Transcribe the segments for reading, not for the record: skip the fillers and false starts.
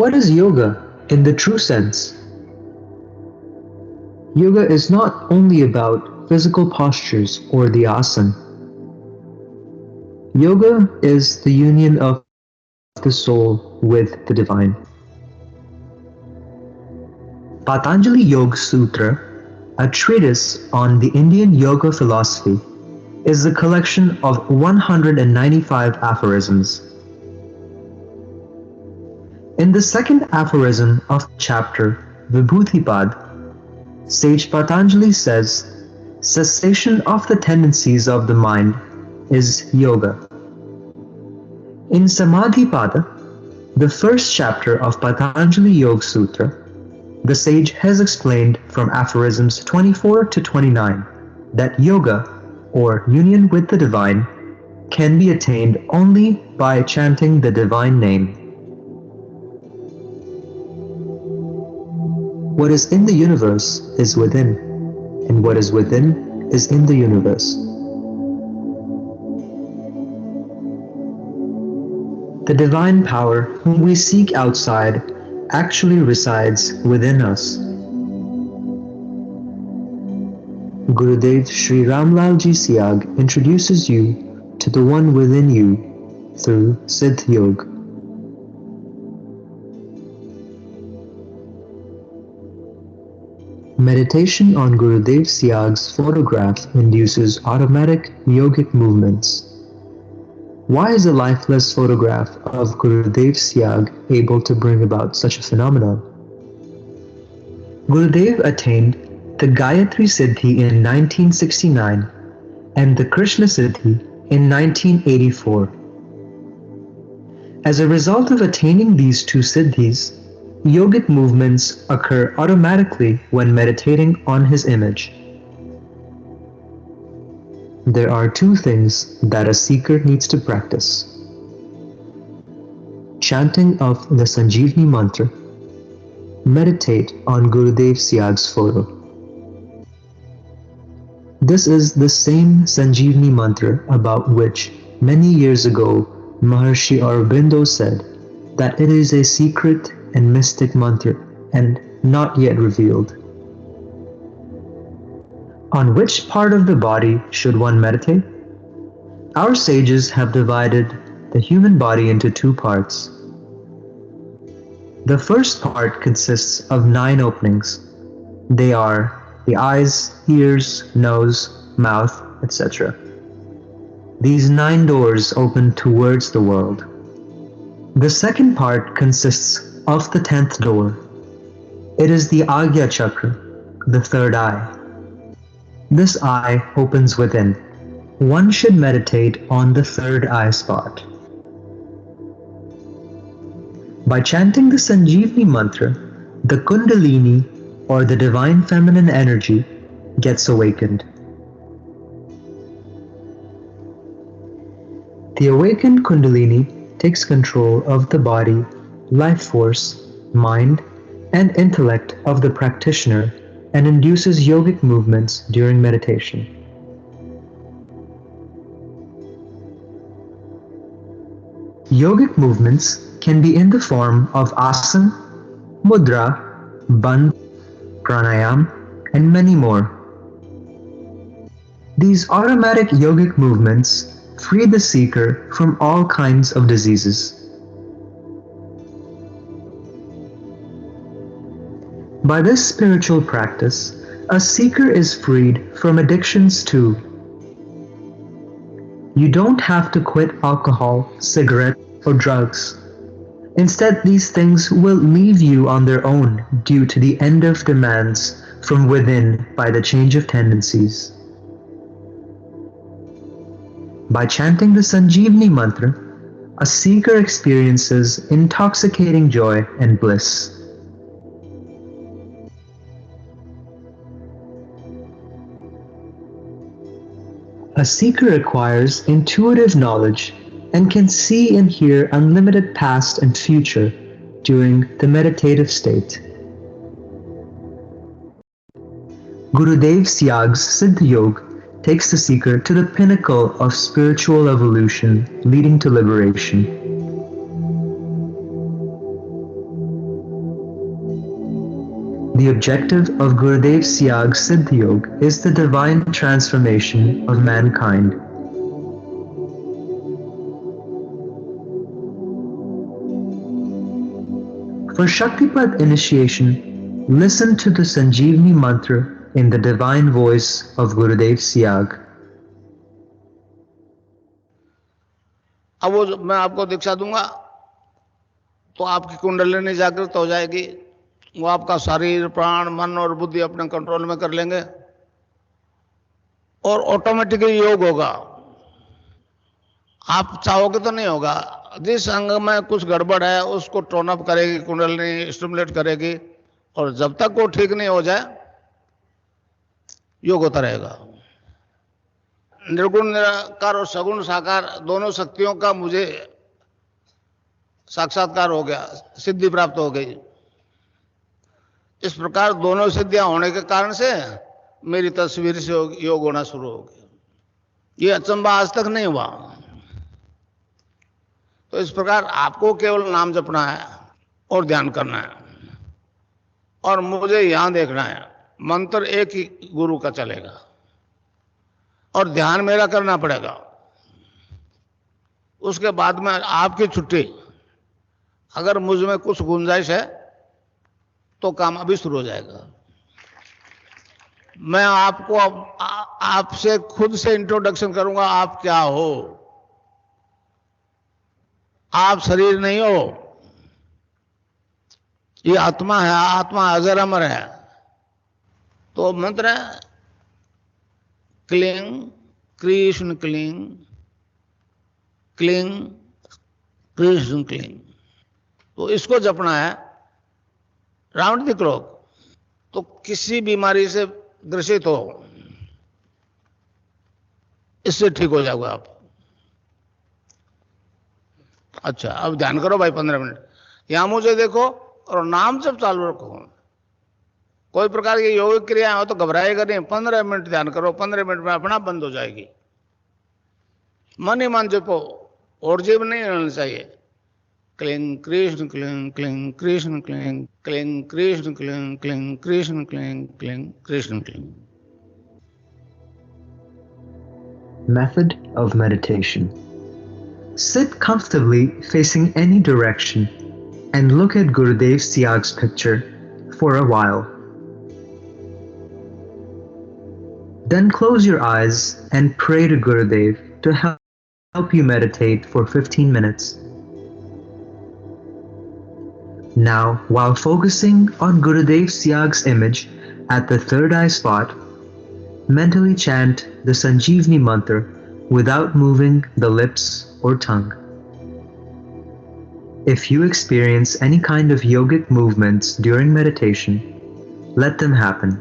what is yoga in the true sense? Yoga is not only about physical postures or the asana. Yoga is the union of the soul with the divine. Patanjali Yoga Sutra, a treatise on the Indian yoga philosophy, is a collection of 195 aphorisms. In the second aphorism of chapter Vibhutipad, sage Patanjali says, cessation of the tendencies of the mind is yoga. In Samadhipada, the first chapter of Patanjali Yoga Sutra, the sage has explained from aphorisms 24 to 29 that yoga, or union with the divine, can be attained only by chanting the divine name. What is in the universe is within, and what is within is in the universe. The divine power whom we seek outside actually resides within us. Gurudev Sri Ramlalji Siyag introduces you to the one within you through Siddha Yoga. Meditation on Gurudev Siyag's photograph induces automatic yogic movements. Why is a lifeless photograph of Gurudev Siyag able to bring about such a phenomenon? Gurudev attained the Gayatri Siddhi in 1969 and the Krishna Siddhi in 1984. As a result of attaining these two siddhis, yogic movements occur automatically when meditating on his image. There are two things that a seeker needs to practice: chanting of the Sanjeevani mantra, meditate on Gurudev Siyag's photo. This is the same Sanjeevani mantra about which many years ago Maharshi Aurobindo said that it is a secret and mystic mantra and not yet revealed. On which part of the body should one meditate? Our sages have divided the human body into two parts. The first part consists of 9 openings. They are the eyes, ears, nose, mouth, etc. These 9 doors open towards the world. The second part consists of the 10th door. It is the Agya Chakra, the third eye. This eye opens within. One should meditate on the third eye spot. By chanting the Sanjeevani mantra, the Kundalini, or the divine feminine energy, gets awakened. The awakened Kundalini takes control of the body, life force, mind, and intellect of the practitioner and induces yogic movements during meditation. Yogic movements can be in the form of asana, mudra, bandh, pranayam, and many more. These automatic yogic movements free the seeker from all kinds of diseases. By this spiritual practice, a seeker is freed from addictions too. You don't have to quit alcohol, cigarettes, or drugs. Instead, these things will leave you on their own due to the end of demands from within by the change of tendencies. By chanting the Sanjeevani mantra, a seeker experiences intoxicating joy and bliss. A seeker acquires intuitive knowledge and can see and hear unlimited past and future during the meditative state. Gurudev Siyag's Siddha Yoga takes the seeker to the pinnacle of spiritual evolution leading to liberation. The objective of Gurudev Siyag Siddha Yoga is the divine transformation of mankind. For Shaktipat initiation, listen to the Sanjeevani mantra in the divine voice of Gurudev Siyag. अब वो मैं आपको दीक्षा दूंगा तो आपकी कुंडलिनी जागृत हो जाएगी, वो आपका शरीर, प्राण, मन और बुद्धि अपने कंट्रोल में कर लेंगे और ऑटोमेटिकली योग होगा। आप चाहोगे तो नहीं होगा। जिस अंग में कुछ गड़बड़ है उसको टोन अप करेगी कुंडलिनी, स्टिमुलेट करेगी, और जब तक वो ठीक नहीं हो जाए योग होता रहेगा। निर्गुण निराकार और सगुण साकार दोनों शक्तियों का मुझे साक्षात्कार हो गया, सिद्धि प्राप्त हो गई। इस प्रकार दोनों सिद्धियां होने के कारण से मेरी तस्वीर से योग होना शुरू हो गया। ये अचंबा आज तक नहीं हुआ। तो इस प्रकार आपको केवल नाम जपना है और ध्यान करना है, और मुझे यहां देखना है। मंत्र एक ही गुरु का चलेगा और ध्यान मेरा करना पड़ेगा। उसके बाद में आपकी छुट्टी। अगर मुझ में कुछ गुंजाइश है तो काम अभी शुरू हो जाएगा। मैं आपको आपसे खुद से इंट्रोडक्शन करूंगा। आप क्या हो? आप शरीर नहीं हो, ये आत्मा है। आत्मा अजर अमर है। तो मंत्र है cling Krishna cling, cling Krishna cling. तो इसको जपना है राउंड द क्लॉक। तो किसी बीमारी से ग्रसित हो, इससे ठीक हो जाओगे आप। अच्छा, अब ध्यान करो भाई 15 मिनट। यहां मुझे देखो और नाम जब चालू रखो। कोई प्रकार की योगिक क्रिया हो तो घबराएगा नहीं। 15 मिनट ध्यान करो, 15 मिनट में अपना बंद हो जाएगी। मन ही मन जपो और जीव नहीं रहना चाहिए। Cling Krishna cling, cling Krishna cling, cling Krishna cling, cling Krishna cling, cling Krishna cling. Method of meditation. Sit comfortably facing any direction and look at Gurudev Siyag's picture for a while. Then close your eyes and pray to Gurudev to help you meditate for 15 minutes. Now, while focusing on Gurudev Siyag's image at the third eye spot, mentally chant the Sanjeevani mantra without moving the lips or tongue. If you experience any kind of yogic movements during meditation, let them happen.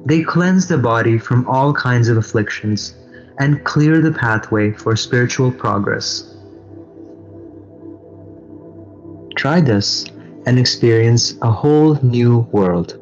They cleanse the body from all kinds of afflictions and clear the pathway for spiritual progress. Try this and experience a whole new world.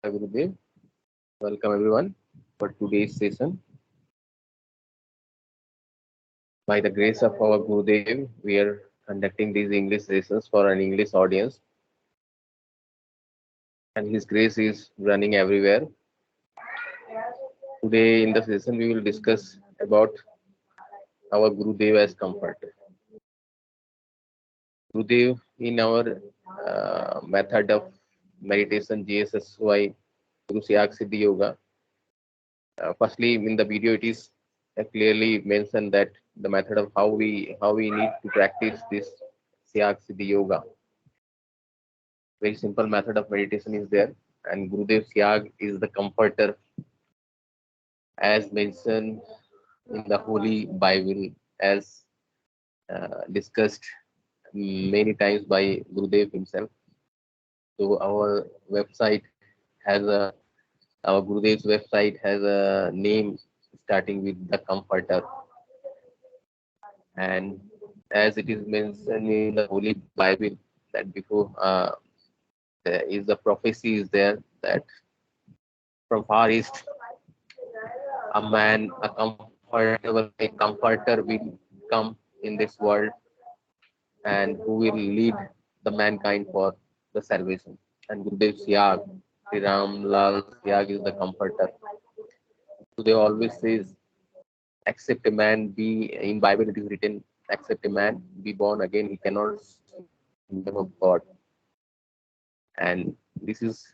Gurudev. Welcome everyone for today's session. By the grace of our Gurudev, we are conducting these English sessions for an English audience, and His grace is running everywhere. Today in the session, we will discuss about our Gurudev as comfort. Gurudev in our method of meditation GSSY Guru Siyag Siddhi Yoga. Firstly, in the video, it is clearly mentioned that the method of how we need to practice this Siyag Siddhi Yoga. Very simple method of meditation is there, and Gurudev Siyag is the comforter, as mentioned in the Holy Bible, as discussed many times by Gurudev himself. So our Gurudev's website has a name starting with the comforter, and as it is mentioned in the Holy Bible that before there is a prophecy is there that from far east a comforter will come in this world and who will lead the mankind for the salvation. And Gurudev Siyag, Sri Ram Lal Siyag is the comforter. So they always says, except a man be in Bible it is written, except a man be born again, he cannot see the kingdom of God. And this is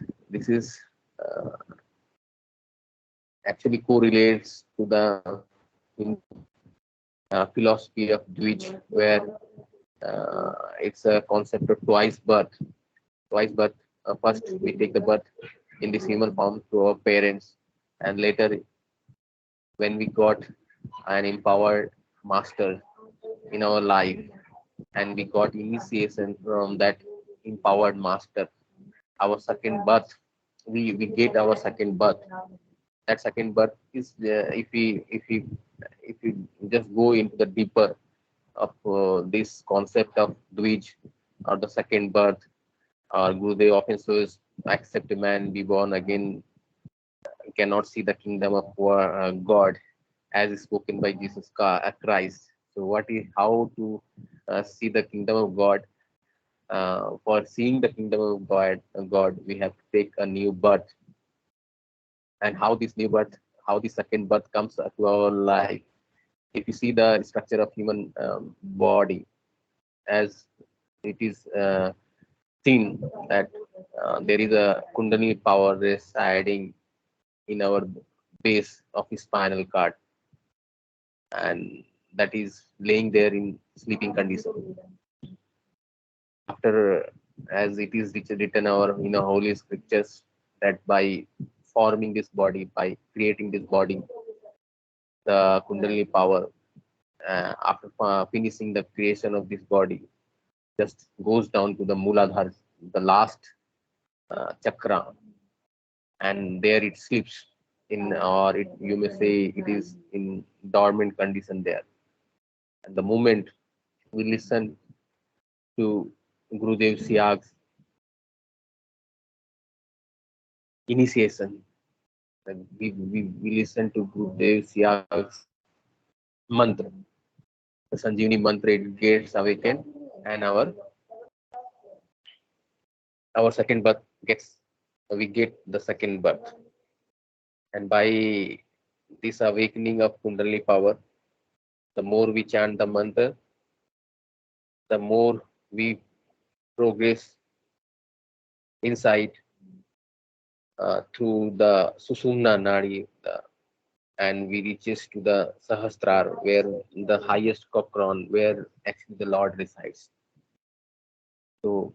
uh, actually correlates to the philosophy of Dvij, where it's a concept of twice birth. Twice birth. First, we take the birth in this human form to our parents, and later, when we got an empowered master in our life, and we got initiation from that empowered master, our second birth, we get our second birth. That second birth is if we just go into the deeper of this concept of Dvij or the second birth, or Gurudev often says, accept a man, be born again, cannot see the kingdom of God, as is spoken by Jesus Christ. So, what is how to see the kingdom of God? For seeing the kingdom of God, we have to take a new birth. And how this new birth, how the second birth comes to our life. If you see the structure of human body, as it is seen that there is a Kundalini power residing in our base of the spinal cord, and that is laying there in sleeping condition. After, as it is written our holy scriptures, that by forming this body, by creating this body, the Kundalini power, after finishing the creation of this body, just goes down to the Mooladhara, the last chakra, and there it sleeps in, or it, you may say it is in dormant condition there. And the moment we listen to Gurudev Siyag's initiation, we listen to Gurudev Siyag's mantra, the Sanjeevani mantra, it gets awakened, and our second birth gets, we get the second birth. And by this awakening of Kundalini power, the more we chant the mantra, the more we progress inside through the Susumna Nadi, and we reaches to the Sahasrar, where the highest cochrane, where actually the Lord resides. So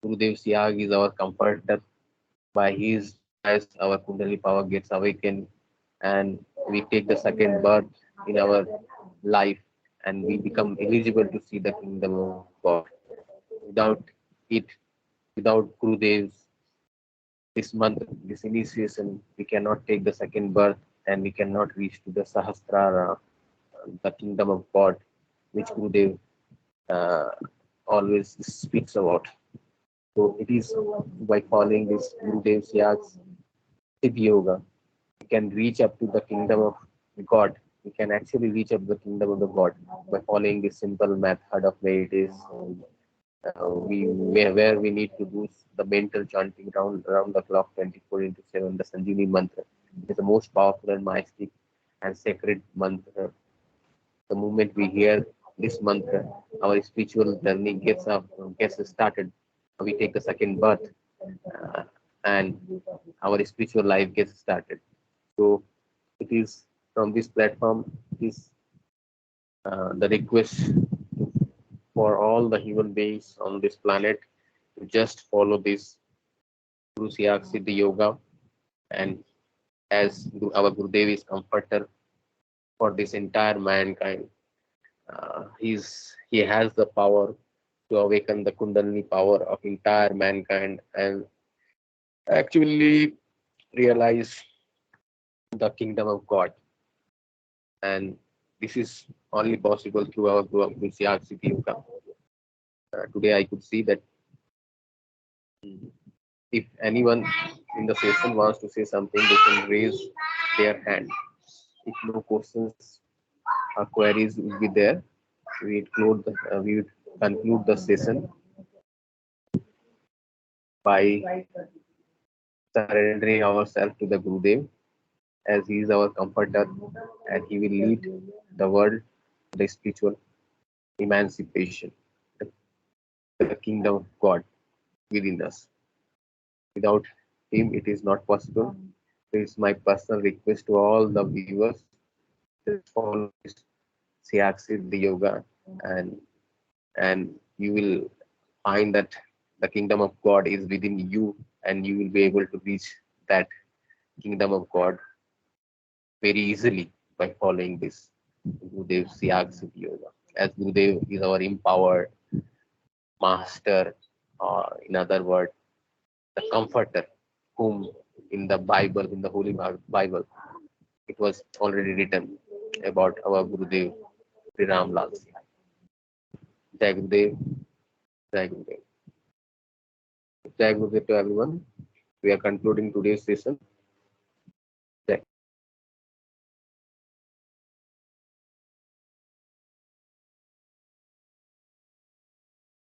Gurudev Siyag is our comforter. By his as our Kundalini power gets awakened, and we take the second birth in our life, and we become eligible to see the kingdom of God. Without it, without Gurudev's this month, this initiation, we cannot take the second birth, and we cannot reach to the Sahasrara, the kingdom of God, which Gurudev uh, always speaks about. So it is by following this Gurudev Siyag's Siddhi Yoga, we can reach up to the kingdom of God. We can actually reach up the kingdom of the God by following this simple method of meditation. Where we need to do the mental chanting around the clock 24 into 7, the Sanjeevani mantra. It is the most powerful and majestic and sacred mantra. The moment we hear this mantra, our spiritual journey gets started. We take a second birth, uh, and our spiritual life gets started. So it is from this platform, it is the request for all the human beings on this planet to just follow this Guru Siyag Siddha Yoga, and as our Gurudev is comforter for this entire mankind, he has the power to awaken the Kundalini power of entire mankind and actually realize the kingdom of God. And this is only possible through our Guru Siyag Siddha Yoga. Today I could see that if anyone in the session wants to say something, they can raise their hand. If no questions or queries will be there, we would conclude the session by surrendering ourselves to the Gurudev, as he is our comforter and he will lead the world to the spiritual emancipation, the kingdom of God within us. Without him, it is not possible. This is my personal request to all the viewers. Just follow this Siaksid Yoga, and you will find that the kingdom of God is within you, and you will be able to reach that kingdom of God very easily by following this Gurudev Siaksid Yoga. As Gurudev is our empowered master, or in other words, the comforter, whom in the Bible, in the Holy Bible, it was already written about our Gurudev, Sri Ram Lal Singh. Jai Gurudev, Jai Gurudev. Jai Gurudev to everyone. We are concluding today's session.